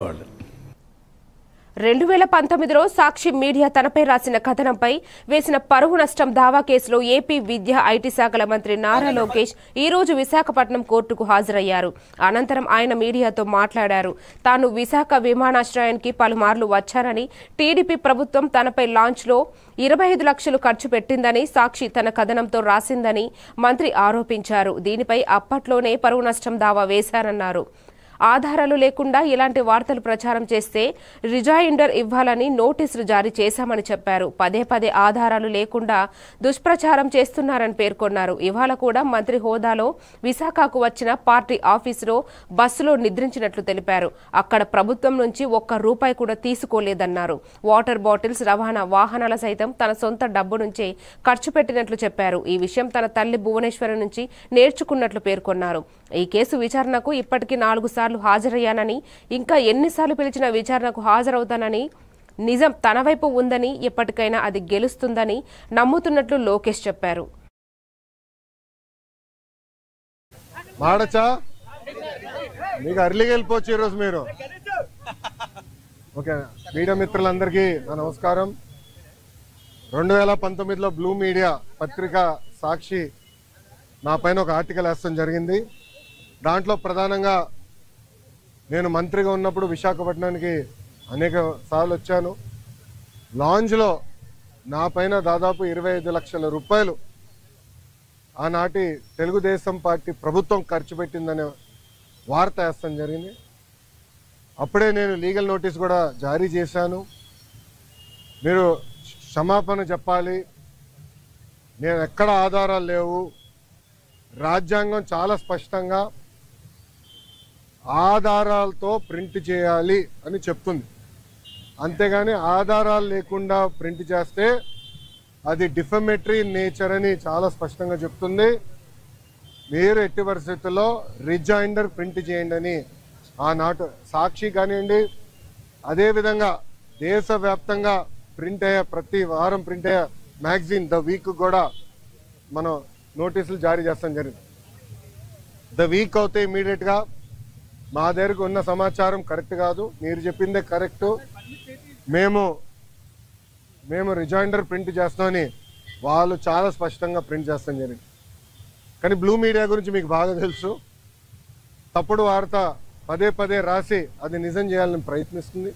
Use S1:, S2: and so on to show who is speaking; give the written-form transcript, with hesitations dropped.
S1: 2019లో సాక్షి media తనపై రాసిన కథనంపై వేసిన పరువు నష్టం దావా కేసులో ఏపీ విద్యా ఐటీ శాఖల మంత్రి నారా లోకేష్ ఈ రోజు విశాఖపట్నం కోర్టుకు హాజరయ్యారు. అనంతరం ఆయన మీడియాతో మాట్లాడారు. తాను విశాఖ విమానాశ్రయానికి పలుమార్లు వచ్చానని, టీడీపీ ప్రభుత్వం తనపై లాంచ్లో 25 లక్షలు ఖర్చు పెట్టిందని సాక్షి తన కథనంతో రాసిందని మంత్రి ఆరోపించారు. దీనిపై అప్పట్లోనే పరువు నష్టం దావా వేశారన్నారు. ఆధారాలు లేకుండా ఇలాంటి వార్తలు ప్రచారం చేస్తే రిజాయిండర్ ఇవ్వాలని నోటీసులు జారీ చేశామని చెప్పారు. పదే పదే ఆధారాలు లేకుండా దుష్ప్రచారం చేస్తున్నారని పేర్కొన్నారు. ఇవాళ కూడా మంత్రి హోదాలో విశాఖకు వచ్చిన పార్టీ ఆఫీసులో బస్సులో నిద్రించినట్లు తెలిపారు. అక్కడ ప్రభుత్వం నుంచి ఒక్క రూపాయి కూడా తీసుకోలేదన్నారు. వాటర్ బాటిల్స్, రవాణా వాహనాల సైతం తన సొంత డబ్బు నుంచే ఖర్చు పెట్టినట్లు చెప్పారు. ఈ విషయం తన తల్లి భువనేశ్వరి నుంచి నేర్చుకున్నట్లు పేర్కొన్నారు. ఈ కేసు విచారణకు ఇప్పటికీ 4 సార్లు హాజరయ్యానని, ఇంకా ఎన్నిసార్లు పిలిచినా విచారణకు హాజరవుతానని, నిజం తన వైపు ఉందని, ఎప్పటికైనా అది గెలుస్తుందని నమ్ముతున్నట్లు లోకేష్ చెప్పారు.
S2: మీకు అర్లీగా వెళ్ళిపోవచ్చు ఈరోజు మీరు. ఓకే, మీడియా మిత్రులందరికీ నా నమస్కారం. 2019లో బ్లూ మీడియా పత్రిక సాక్షి నా పైన ఒక ఆర్టికల్ వేస్తాం జరిగింది. దాంట్లో ప్రధానంగా నేను మంత్రిగా ఉన్నప్పుడు విశాఖపట్నానికి అనేక సార్లు వచ్చాను. లాంజ్లో నా పైన దాదాపు 25 లక్షల రూపాయలు ఆనాటి తెలుగుదేశం పార్టీ ప్రభుత్వం ఖర్చు పెట్టిందనే వార్త వేస్తాం జరిగింది. అప్పుడే నేను లీగల్ నోటీస్ కూడా జారీ చేశాను. మీరు క్షమాపణ చెప్పాలి, నేను ఎక్కడ ఆధారాలు లేవు, రాజ్యాంగం చాలా స్పష్టంగా ఆధారాలతో ప్రింట్ చేయాలి అని చెప్తుంది. అంతేగాని ఆధారాలు లేకుండా ప్రింట్ చేస్తే అది డిఫమేటరీ నేచర్ అని చాలా స్పష్టంగా చెప్తుంది. మీరు ఎట్టి పరిస్థితుల్లో రిజైండర్ ప్రింట్ చేయండి అని ఆనాటి సాక్షి కానివ్వండి, అదేవిధంగా దేశవ్యాప్తంగా ప్రింట్ అయ్యే ప్రతి వారం ప్రింట్ అయ్యే మ్యాగజైన్ ద వీక్ కూడా మనం నోటీసులు జారీ చేస్తాం జరిగింది. ద వీక్ అవుతే ఇమీడియట్గా మా దగ్గరకు ఉన్న సమాచారం కరెక్ట్ కాదు, మీరు చెప్పిందే కరెక్ట్, మేము రిజైండర్ ప్రింట్ చేస్తామని వాళ్ళు చాలా స్పష్టంగా ప్రింట్ చేస్తాం జరిగింది. కానీ బ్లూ మీడియా గురించి మీకు బాగా తెలుసు. తప్పుడు వార్త పదే పదే రాసి అది నిజం చేయాలని ప్రయత్నిస్తుంది.